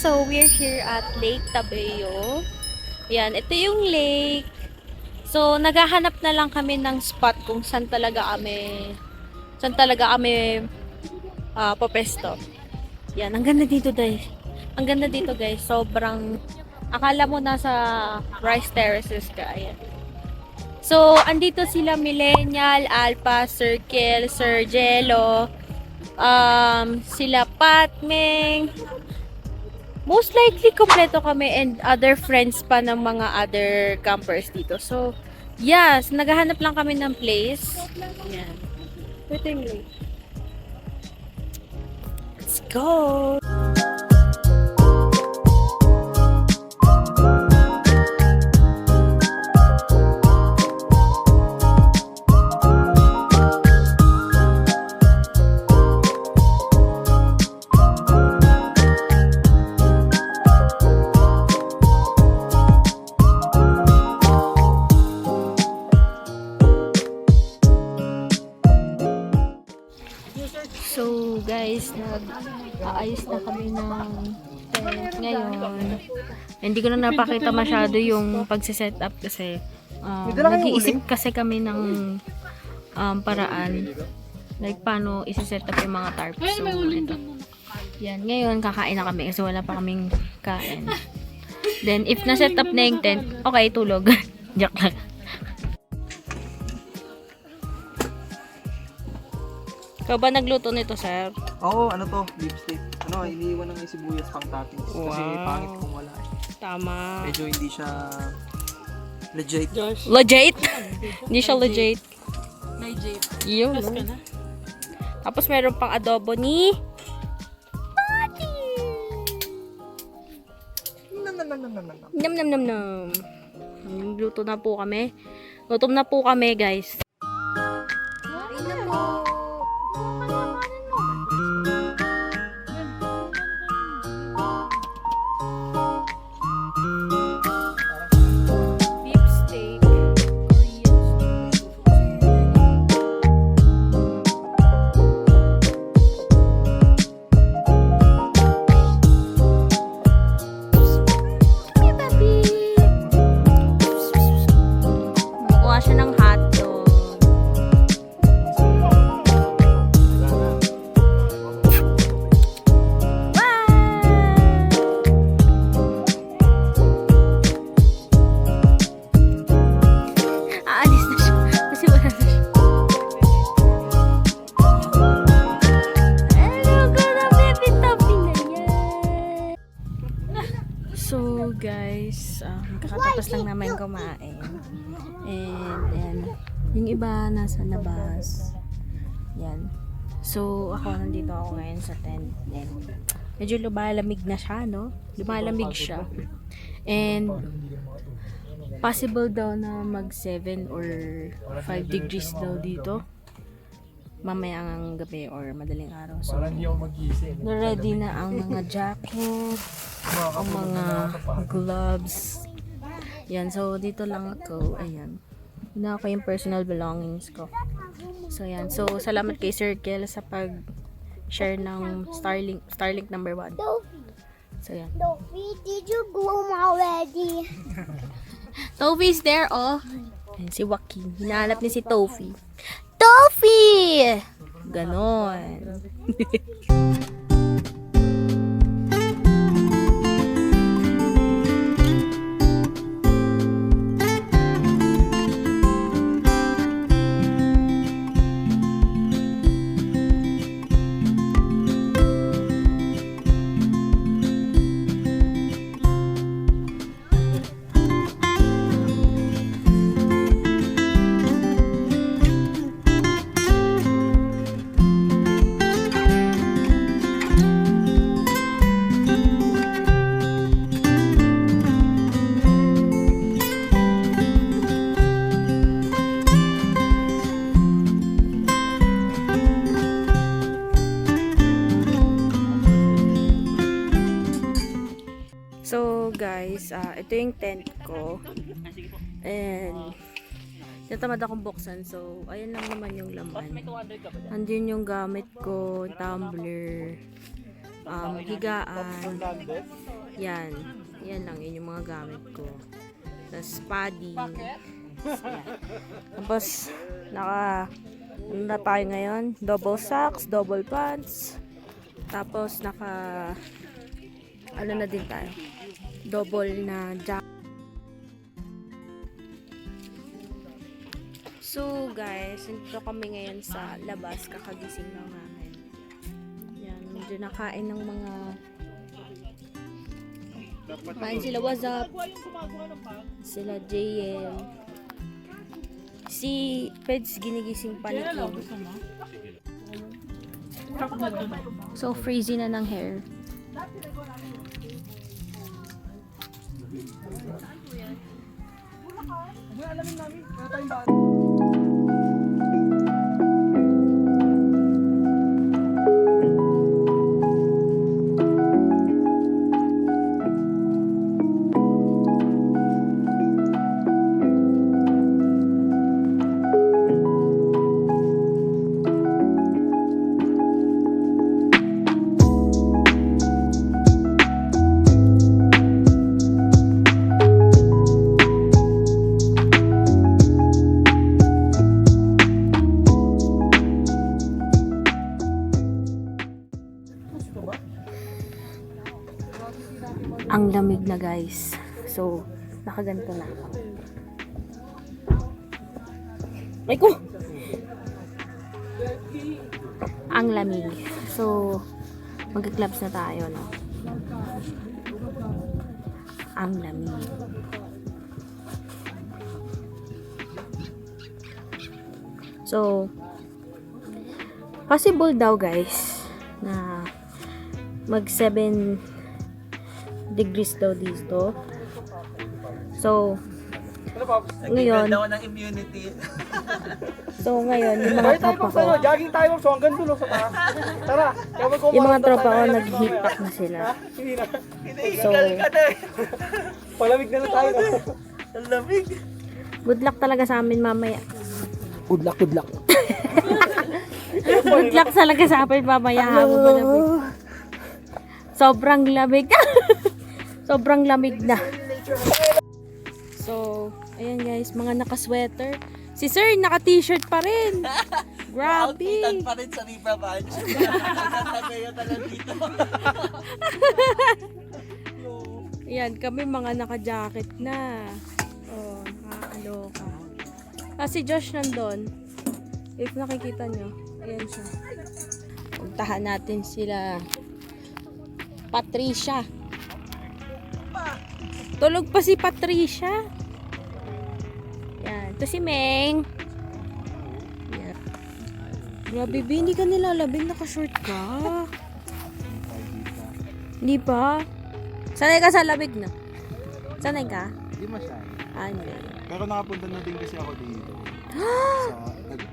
So, we're here at Lake Tabeo. Yan, ito yung lake. So, naghahanap na lang kami ng spot kung saan talaga kami papesto. Yan, ang ganda dito guys. Ang ganda dito guys. Sobrang, akala mo nasa rice terraces ka. Ayan. So, andito sila Millennial, Alpha, Circle, Sir Jello, sila Patmeng. Most likely, kompleto kami and other friends pa ng mga other campers dito. So, yes, naghahanap lang kami ng place. Yan. Ito yung lake. Let's go! So guys, nag-aayos na kami ng tent ngayon. Hindi ko na napakita masyado yung pagsiset up kasi nag-iisip kasi kami ng paraan like paano isi-set up yung mga tarps. So ito. Yan, ngayon kakain na kami kasi wala pa kaming kain. Then if na-set up na yung tent, okay, tulog. Joke lang. Ikaw ba nagluto nito, sir? Oo, ano to? Beef steak. Ano, iniiwan ng sibuyas pang toppings. Kasi pangit kung wala. Tama. Medyo hindi siya legit. Legit? Hindi siya legit. Legit. Yun. Tapos meron pang adobo ni Patty. Nam nam nam nam. Luto na po kami. Gutom na po kami, guys. So guys, kakatapos lang namin kumain. And yung iba nasa labas. Yan. So ako nandito ako ngayon sa tent. And medyo lumalamig na siya, no? Lumalamig siya. And possible daw na mag 7 or 5 degrees daw dito. Mamayang gabi or madaling araw. So, ready na ang mga jacket, ang mga gloves. Yan, so dito lang ako. Ayan. Hina ko yung personal belongings ko. So, yan. So, salamat kay Sir Kel sa pag-share ng Starlink number 1. So, yan. Tofi, did you go home already? Tofi's there, oh. Ayan, si Joaquin. Hinahanap ni si Tofi. Tofi! Ganon. So guys, ito yung tent ko. And natamad akong buksan. So ayan lang naman yung laman. Andun yung gamit ko, tumbler, higaan. Yan. Yan lang yun yung mga gamit ko. Tapos padding. Yan. Tapos ano na tayo ngayon? Double socks, double pants. Tapos ano na din tayo? Double na jacket. So guys, nandito kami ngayon sa labas, kakagising lang namin. Yan, medyo nakain ng mga kain sila, what's up? Sila JM. Si Peds ginigising pa ni Kim. So freezing na ng hair. Ang lamig na guys. So, nakaganto na. Ay ko! Ang lamig. So, mag-clubs na tayo, no? Ang lamig. So, possible daw guys na mag 7 degrees daw dito. So, ngayon, ng immunity. so ngayon, yung mga tropa ko, Jogging tayo, so hanggang dulo sa taas. Tara, yung mga tropa ko, nag-heat pack na sila. So, palamig na tayo. Ang lamig. good luck talaga sa amin mamaya. Good luck, good luck. Good luck talaga sa amin mamaya. Habang malamig. Sobrang lamig. Sobrang lamig na. So, ayan guys, mga naka-sweater. Si Sir, naka-t-shirt pa rin. Grabe. Outfitan pa rin sa Riva Bunch. Nagkanta kayo talaga dito. Ayan, kami mga naka-jacket na. Oh, nakakaloka. Si Josh nandun. If nakikita nyo, ayan siya. Puntahan natin sila. Patricia. Tulog pa si Patricia. Yan. Ito si Meng. Yan. Grabe, B, hindi ka nilalabing. Naka-short ka. Hindi pa? Sanay ka sa labig na? Sanay ka? Hindi masyado. Hindi. Pero nakapunta na din kasi ako dito.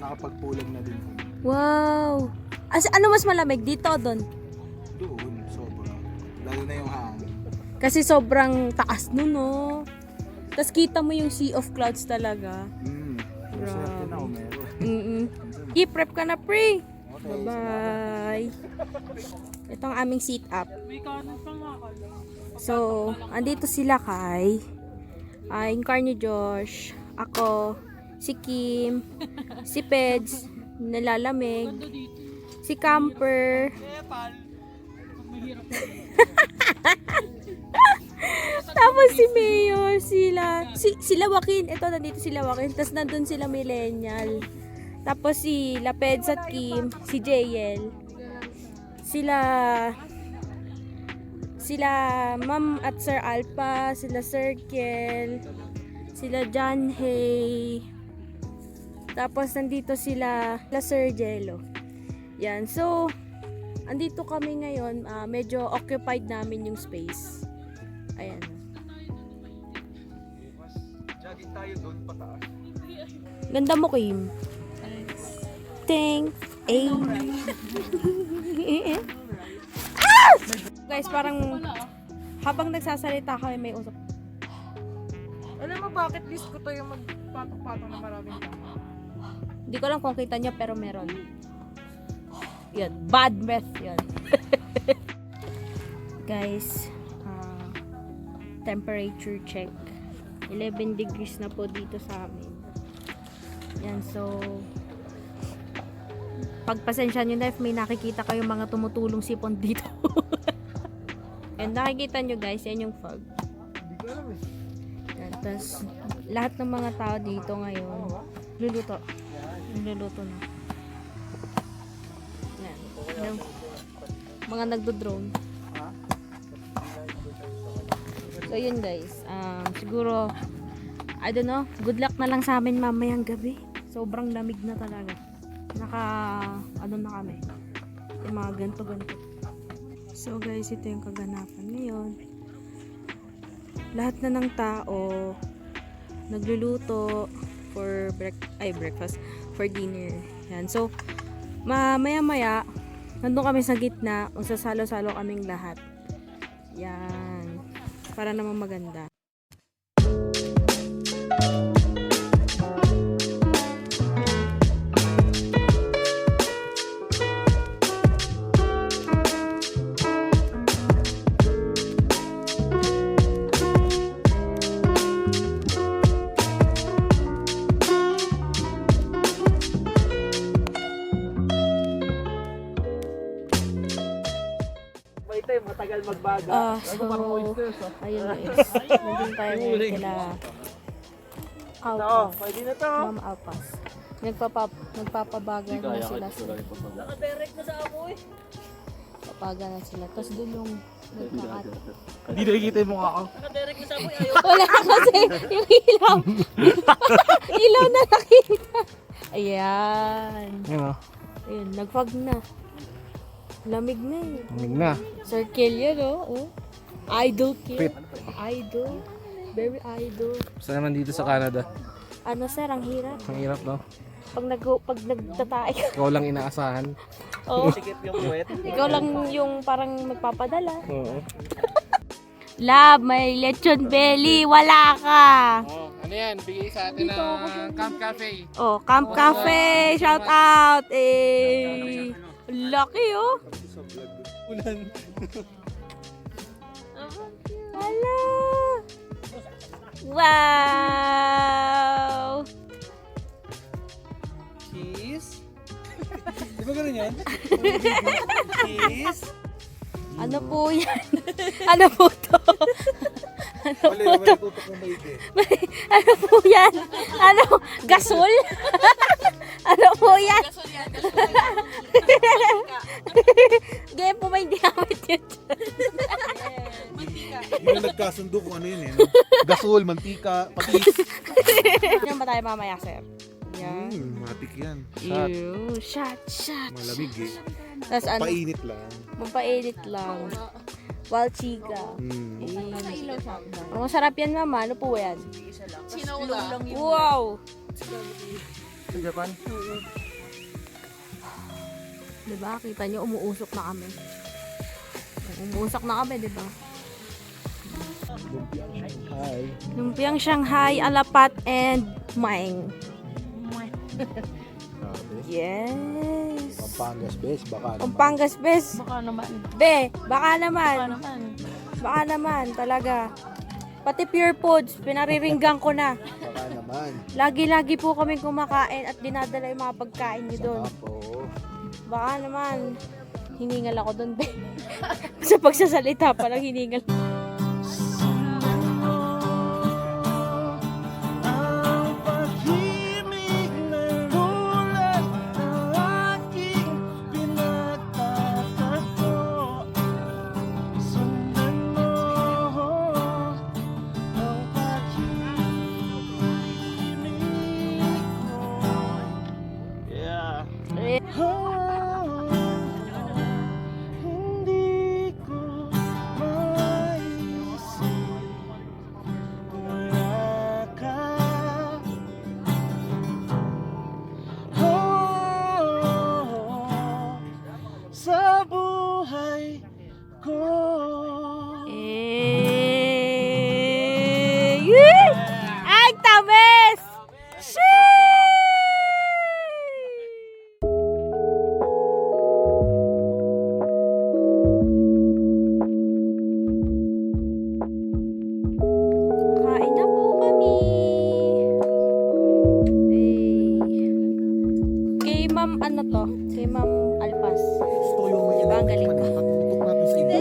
Nakapagpulang na din ako. Wow. Ano mas malamig? Dito o doon? Doon, sobra. Lalo na yung hangin. Kasi sobrang taas nun, no? Tapos kita mo yung sea of clouds talaga. Masarap na ako meron. I-prep ka na, pre. Okay, Bye-bye. Ito ang aming sit-up. So, andito sila kay yung car ni Josh, ako, si Kim, si Peds, nalalamig. si Camper. Tapos si Mayor, sila Joaquin. Ito, nandito sila Joaquin. Tapos nandun sila Millennial. Tapos si Lapeds at Kim, si JL. Sila Ma'am at Sir Alpha, sila Circle, sila John Hay. Tapos nandito sila Sir Jello. Yan. So, andito kami ngayon. Medyo occupied namin yung space. Ayan. Jogging tayo doon pataas. Ganda mo, Kim. Thanks. Guys, parang habang nagsasalita kami may usap. Alam mo bakit list ko to yung magpatok-patok na maraming tao? Hindi ko lang kung kita nyo pero meron. Yun, bad breath yun. Guys, temperature check. 11 degrees na po dito sa amin. Yan, so pagpasensya nyo na if may nakikita kayong mga tumutulong sipon dito. And nakikita nyo guys, yan yung fog. Hindi ko alam eh. Yan, tapos lahat ng mga tao dito ngayon luluto. Niluluto na. Yan. Yung mga nagdo-drone. So yun guys, siguro I don't know, good luck na lang sa amin mamayang gabi. Sobrang lamig na talaga. Ano na kami, yung mga ganto. So guys, ito yung kaganapan ngayon. Lahat na ng tao nagluluto for breakfast, for dinner. Yan. So maya nandun kami sa gitna, magsasalo-salo kaming lahat. Yan, para naman maganda. Matagal magbaga. So, ayun guys. Nandun tayo ngayon kila Alpas. Pwede na to. Ma'am Alpas. Nagpapabaga na sila. Nakaderek na sa amoy. Papaga na sila. Tapos doon yung nagkakat. Hindi nakikita yung mukha ko. Nakaderek na sa amoy. Ayaw. Wala kasi yung ilaw. Ilaw na nakita. Ayan. Yan o. Ayun, nagfog na. Lamig na eh. Lamig na. Circle yan oh. Idol kid. Pit. Idol. Very idol. Basta naman dito sa Canada. Ano sir, ang hirap. Ang hirap no? Pag nagtatay ka. Ikaw lang inaasahan. Oh, Sikip yung puwet. ikaw lang yung parang magpapadala. Oo. Love, may lechon belly. Wala ka. Oh, ano yan? Bigay sa atin ng Camp Cafe. Oh, Camp Cafe. Shout out. Eh. Lucky oh. Ulan. Hala. Wow. Cheese. Di ba ganun yan? Cheese. Ano po yan? Ano po to? Ano po to? tutok ng maigi. Ano po yan? Ano? Gasol? Ano po yan? Gaya po may diamond yun. Hindi na nagkasundo kung ano yun eh. Gasol, mantika, patis. Yan ba tayo mamaya, sir? Yan. Matik yan. Ew, shot. Malamig eh. Tapos ano? Painit lang. Mapainit lang. Wild chica. Ang masarap yan, mama. Ano po yan? Sinaula. Wow! Sa Japan? Diba? Kita nyo, umuusok na kami. Umuusok na kami, diba? Hi. Lumpiang Shanghai, alapat, and maeng. Yes. Pampangas best, baka naman. Pampangas best. Baka naman. Be, baka naman, talaga. Pati Pure Foods, pinariringgan ko na. Baka naman. Lagi-lagi po kami kumakain at dinadala yung mga pagkain nyo doon. Apo. Baka naman, hiningal ako doon. Sa pagsasalita, parang hiningal. Sa buhay ko. Ang tamis! Kain na po kami. Kay Ma'am ano to? Kay Ma'am Alpas. Gusto ko yung Diba, ang galing ko? Tutok natin sa inyo.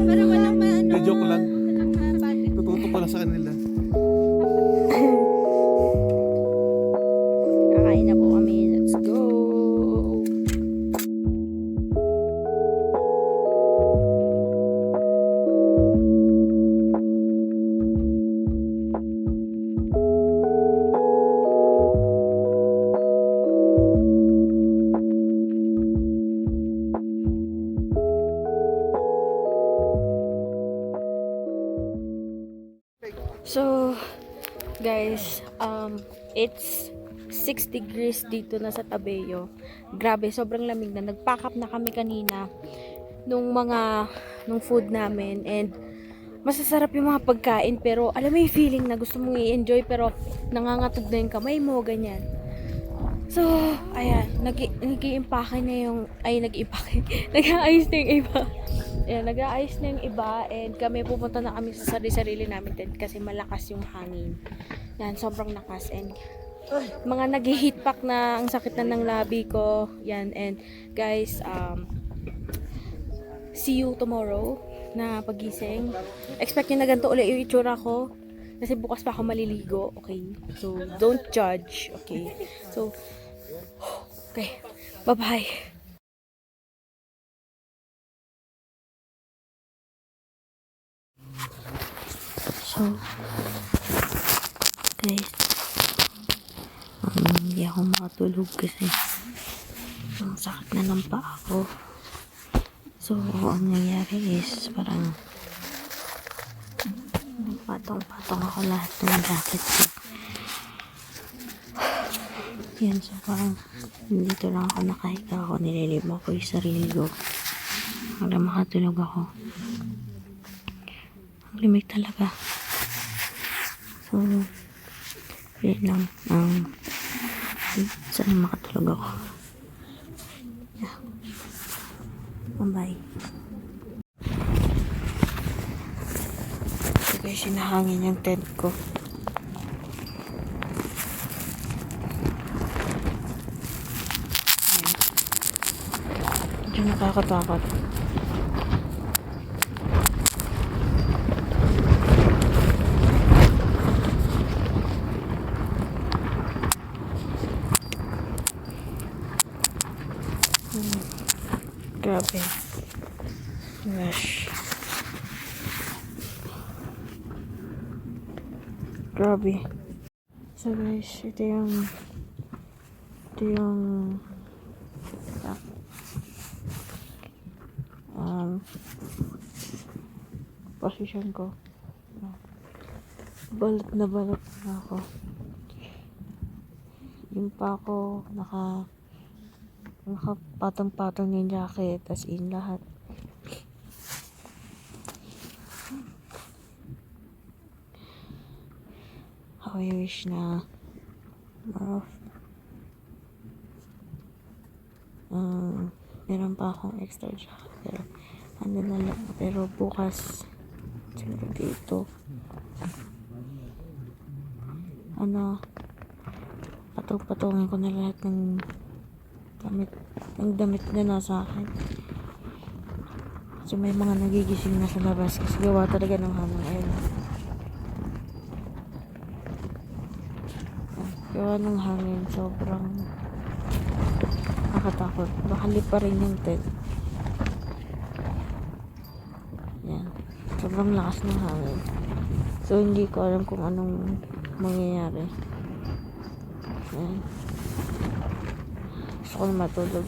Para walang maano. Hindi, joke lang. Tututok ko lang sa kanila. Kakain na po kami. Let's go! So, guys, it's 6 degrees dito na sa Tabeo. Grabe, sobrang lamig na. Nag-pack up na kami kanina nung food namin, and masasarap yung mga pagkain, pero alam mo yung feeling na gusto mong i-enjoy pero nangangatog na yung kamay mo, ganyan. So, ayan, nag-i-impake na yung, nag-aayos na yung iba. Ayan, nag-aayos na yung iba, and kami pupunta na kami sa sarili namin tent kasi malakas yung hangin. Yan, sobrang lakas, and mga nag-heat pack na, ang sakit na ng labi ko. Yan, and guys, see you tomorrow na pagising. Expect nyo na ganito ulit yung itsura ko. Kasi bukas pa ako maliligo, okay? So, don't judge, okay? So, okay. Bye-bye. So, guys, hindi ako makatulog kasi ang sakit na ng paa ko. So, ang nangyari is parang patong-patong ako lahat ng jacket ko. Yan, so parang dito lang ako nakahiga ako, nililibang ko yung sarili ko para makatulog ako. Ang limig talaga. So, yun lang sana makatulog ako. Yeah. Bye. So guys, sinahangin yung tent ko. Medyo nakakatakot. Grabe. Gosh. Grabe. So guys, ito yung position ko. Balot na ako. Yung pa ako nakapatong-patong yung jacket, as in lahat. How I wish na more of meron pa akong extra jacket, pero ano na lang, pero bukas siguro dito patong-patongin ko na lahat ng damit Ang damit na nasa akin. So may mga nagigising na sa labas kasi gawa talaga ng hangin. Ayun. Gawa ng hangin. Sobrang nakatakot. Bakali pa rin yung tent. Yan. Sobrang lakas ng hangin. So hindi ko alam kung anong mangyayari. Yan. Gusto ko na matulog.